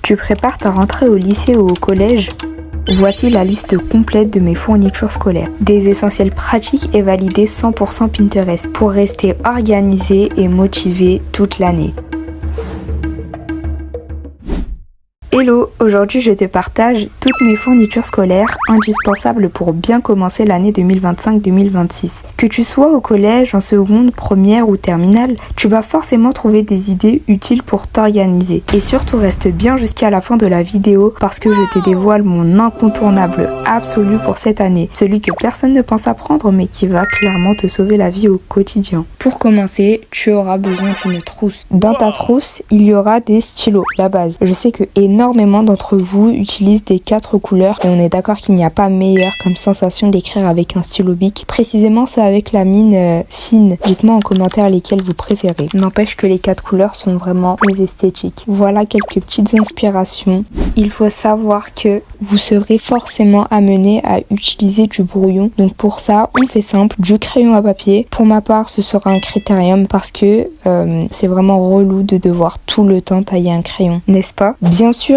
Tu prépares ta rentrée au lycée ou au collège? Voici la liste complète de mes fournitures scolaires. Des essentiels pratiques et validés 100% Pinterest pour rester organisé et motivé toute l'année. Hello, aujourd'hui je te partage toutes mes fournitures scolaires indispensables pour bien commencer l'année 2025-2026. Que tu sois au collège, en seconde, première ou terminale, tu vas forcément trouver des idées utiles pour t'organiser. Et surtout reste bien jusqu'à la fin de la vidéo parce que je te dévoile mon incontournable absolu pour cette année. Celui que personne ne pense à prendre mais qui va clairement te sauver la vie au quotidien. Pour commencer, tu auras besoin d'une trousse. Dans ta trousse, il y aura des stylos, la base. Je sais que énormément d'entre vous utilisent des 4 couleurs et on est d'accord qu'il n'y a pas meilleur comme sensation d'écrire avec un stylo bic, précisément ceux avec la mine fine. Dites-moi en commentaire lesquels vous préférez. N'empêche que les 4 couleurs sont vraiment plus esthétiques. Voilà quelques petites inspirations. Il faut savoir que vous serez forcément amené à utiliser du brouillon. Donc pour ça, on fait simple, du crayon à papier. Pour ma part, ce sera un critérium parce que c'est vraiment relou de devoir tout le temps tailler un crayon, n'est-ce pas? Bien sûr,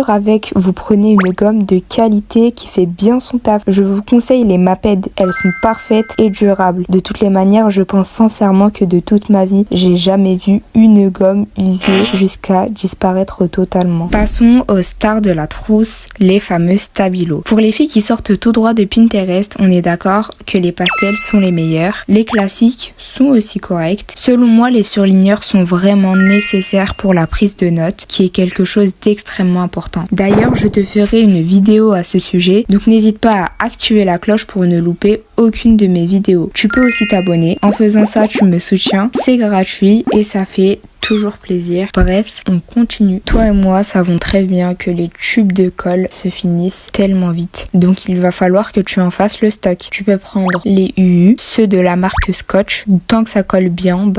vous prenez une gomme de qualité qui fait bien son taf. Je vous conseille les Maped, elles sont parfaites et durables. De toutes les manières, je pense sincèrement que de toute ma vie, j'ai jamais vu une gomme usée jusqu'à disparaître totalement. Passons aux stars de la trousse, les fameux Stabilo. Pour les filles qui sortent tout droit de Pinterest, on est d'accord que les pastels sont les meilleurs. Les classiques sont aussi corrects. Selon moi, les surligneurs sont vraiment nécessaires pour la prise de notes, qui est quelque chose d'extrêmement important. D'ailleurs, je te ferai une vidéo à ce sujet, donc n'hésite pas à activer la cloche pour ne louper aucune de mes vidéos. Tu peux aussi t'abonner. En faisant ça, tu me soutiens. C'est gratuit et ça fait toujours plaisir. Bref, on continue. Toi et moi savons très bien que les tubes de colle se finissent tellement vite. Donc il va falloir que tu en fasses le stock. Tu peux prendre les UU, ceux de la marque Scotch. Tant que ça colle bien,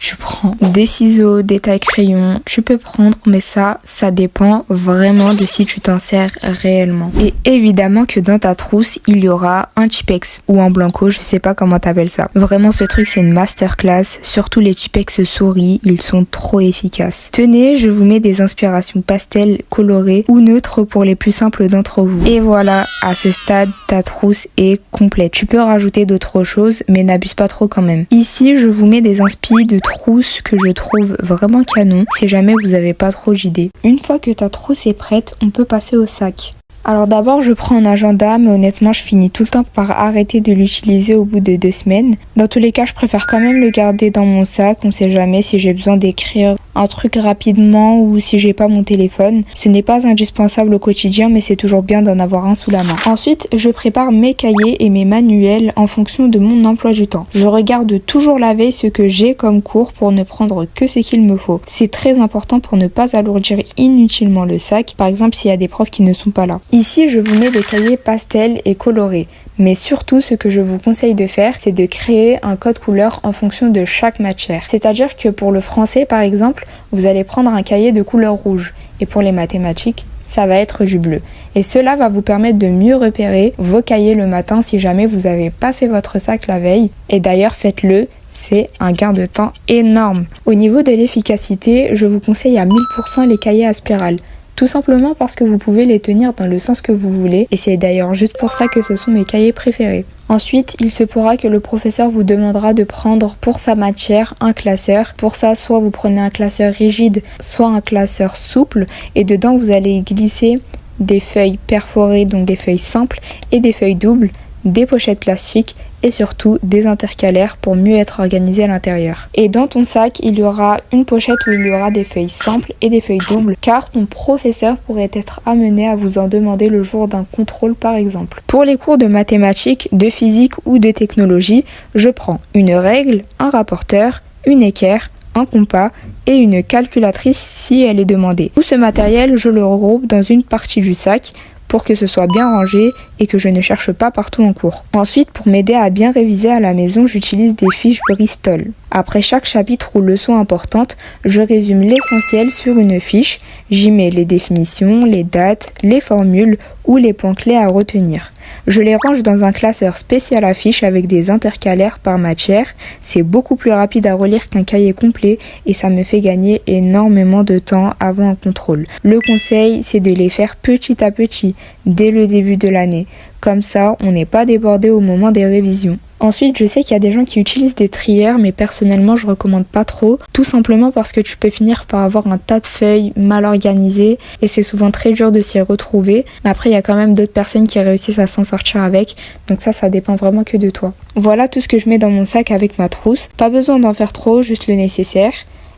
tu prends des ciseaux, des tailles-crayons. Tu peux prendre, mais ça dépend vraiment de si tu t'en sers réellement. Et évidemment que dans ta trousse, il y aura un Tipex ou un Blanco, je sais pas comment t'appelles ça. Vraiment, ce truc, c'est une masterclass. Surtout les Tipex souris, ils sont trop efficace. Tenez, je vous mets des inspirations pastel colorées ou neutres pour les plus simples d'entre vous. Et voilà, à ce stade, ta trousse est complète. Tu peux rajouter d'autres choses, mais n'abuse pas trop quand même. Ici, je vous mets des inspi de trousse que je trouve vraiment canon, si jamais vous avez pas trop d'idées. Une fois que ta trousse est prête, on peut passer au sac. Alors d'abord je prends un agenda, mais honnêtement je finis tout le temps par arrêter de l'utiliser au bout de 2 semaines. Dans tous les cas, je préfère quand même le garder dans mon sac, on sait jamais si j'ai besoin d'écrire un truc rapidement ou si j'ai pas mon téléphone. Ce n'est pas indispensable au quotidien, mais c'est toujours bien d'en avoir un sous la main. Ensuite, je prépare mes cahiers et mes manuels en fonction de mon emploi du temps. Je regarde toujours la veille ce que j'ai comme cours pour ne prendre que ce qu'il me faut. C'est très important pour ne pas alourdir inutilement le sac, par exemple s'il y a des profs qui ne sont pas là. Ici, je vous mets des cahiers pastels et colorés. Mais surtout, ce que je vous conseille de faire, c'est de créer un code couleur en fonction de chaque matière. C'est-à-dire que pour le français, par exemple, vous allez prendre un cahier de couleur rouge. Et pour les mathématiques, ça va être du bleu. Et cela va vous permettre de mieux repérer vos cahiers le matin si jamais vous n'avez pas fait votre sac la veille. Et d'ailleurs, faites-le. C'est un gain de temps énorme. Au niveau de l'efficacité, je vous conseille à 1000% les cahiers à spirale. Tout simplement parce que vous pouvez les tenir dans le sens que vous voulez et c'est d'ailleurs juste pour ça que ce sont mes cahiers préférés. Ensuite, il se pourra que le professeur vous demandera de prendre pour sa matière un classeur. Pour ça, soit vous prenez un classeur rigide, soit un classeur souple et dedans vous allez glisser des feuilles perforées, donc des feuilles simples et des feuilles doubles, des pochettes plastiques et surtout des intercalaires pour mieux être organisé à l'intérieur. Et dans ton sac, il y aura une pochette où il y aura des feuilles simples et des feuilles doubles car ton professeur pourrait être amené à vous en demander le jour d'un contrôle par exemple. Pour les cours de mathématiques, de physique ou de technologie, je prends une règle, un rapporteur, une équerre, un compas et une calculatrice si elle est demandée. Tout ce matériel, je le regroupe dans une partie du sac pour que ce soit bien rangé et que je ne cherche pas partout en cours. Ensuite, pour m'aider à bien réviser à la maison, j'utilise des fiches Bristol. Après chaque chapitre ou leçon importante, je résume l'essentiel sur une fiche. J'y mets les définitions, les dates, les formules ou les points clés à retenir. Je les range dans un classeur spécial à fiches avec des intercalaires par matière. C'est beaucoup plus rapide à relire qu'un cahier complet et ça me fait gagner énormément de temps avant un contrôle. Le conseil, c'est de les faire petit à petit, dès le début de l'année. Comme ça, on n'est pas débordé au moment des révisions. Ensuite, je sais qu'il y a des gens qui utilisent des trieurs, mais personnellement, je recommande pas trop. Tout simplement parce que tu peux finir par avoir un tas de feuilles mal organisées et c'est souvent très dur de s'y retrouver. Mais après, il y a quand même d'autres personnes qui réussissent à s'en sortir avec. Donc ça dépend vraiment que de toi. Voilà tout ce que je mets dans mon sac avec ma trousse. Pas besoin d'en faire trop, juste le nécessaire.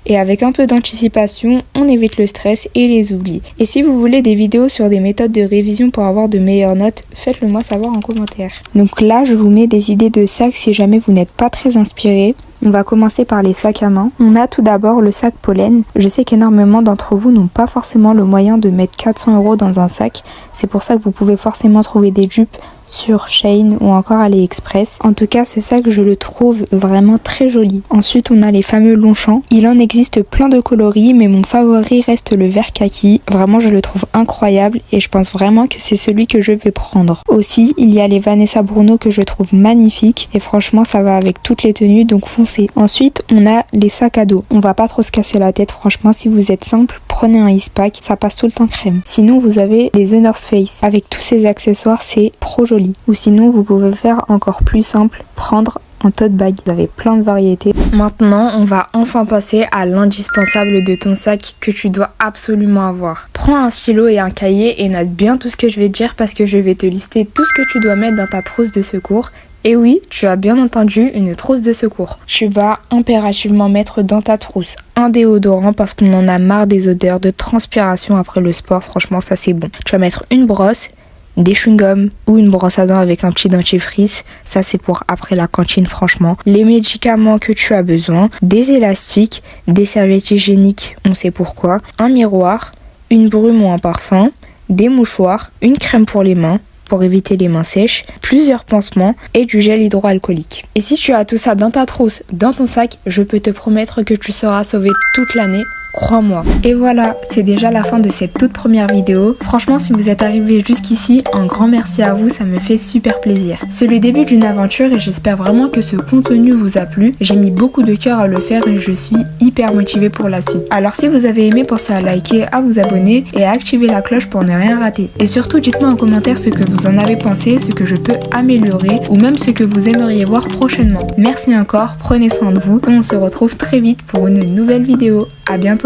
Et avec un peu d'anticipation, on évite le stress et les oublis. Et si vous voulez des vidéos sur des méthodes de révision pour avoir de meilleures notes, faites-le moi savoir en commentaire. Donc là, je vous mets des idées de sacs si jamais vous n'êtes pas très inspiré. On va commencer par les sacs à main. On a tout d'abord le sac pollen. Je sais qu'énormément d'entre vous n'ont pas forcément le moyen de mettre 400 € dans un sac. C'est pour ça que vous pouvez forcément trouver des dupes sur Shein ou encore AliExpress. En tout cas, ce sac, je le trouve vraiment très joli. Ensuite, on a les fameux Longchamp. Il en existe plein de coloris, mais mon favori reste le vert kaki. Vraiment, je le trouve incroyable et je pense vraiment que c'est celui que je vais prendre. Aussi, il y a les Vanessa Bruno que je trouve magnifiques et franchement, ça va avec toutes les tenues, donc foncez. Ensuite, on a les sacs à dos. On va pas trop se casser la tête, franchement, si vous êtes simple, prenez un Eastpak, ça passe tout le temps crème. Sinon, vous avez les The North Face. Avec tous ces accessoires, c'est trop joli. Ou sinon, vous pouvez faire encore plus simple, prendre un tote bag. Vous avez plein de variétés. Maintenant, on va enfin passer à l'indispensable de ton sac que tu dois absolument avoir. Prends un stylo et un cahier et note bien tout ce que je vais te dire parce que je vais te lister tout ce que tu dois mettre dans ta trousse de secours. Et oui, tu as bien entendu, une trousse de secours. Tu vas impérativement mettre dans ta trousse un déodorant parce qu'on en a marre des odeurs de transpiration après le sport. Franchement, ça c'est bon. Tu vas mettre une brosse, des chewing-gums ou une brosse à dents avec un petit dentifrice. Ça c'est pour après la cantine franchement. Les médicaments que tu as besoin, des élastiques, des serviettes hygiéniques, on sait pourquoi, un miroir, une brume ou un parfum, des mouchoirs, une crème pour les mains pour éviter les mains sèches, plusieurs pansements et du gel hydroalcoolique. Et si tu as tout ça dans ta trousse, dans ton sac, je peux te promettre que tu seras sauvé toute l'année. Crois-moi. Et voilà, c'est déjà la fin de cette toute première vidéo. Franchement, si vous êtes arrivé jusqu'ici, un grand merci à vous, ça me fait super plaisir. C'est le début d'une aventure et j'espère vraiment que ce contenu vous a plu. J'ai mis beaucoup de cœur à le faire et je suis hyper motivée pour la suite. Alors si vous avez aimé, pensez à liker, à vous abonner et à activer la cloche pour ne rien rater. Et surtout, dites-moi en commentaire ce que vous en avez pensé, ce que je peux améliorer ou même ce que vous aimeriez voir prochainement. Merci encore, prenez soin de vous et on se retrouve très vite pour une nouvelle vidéo. À bientôt!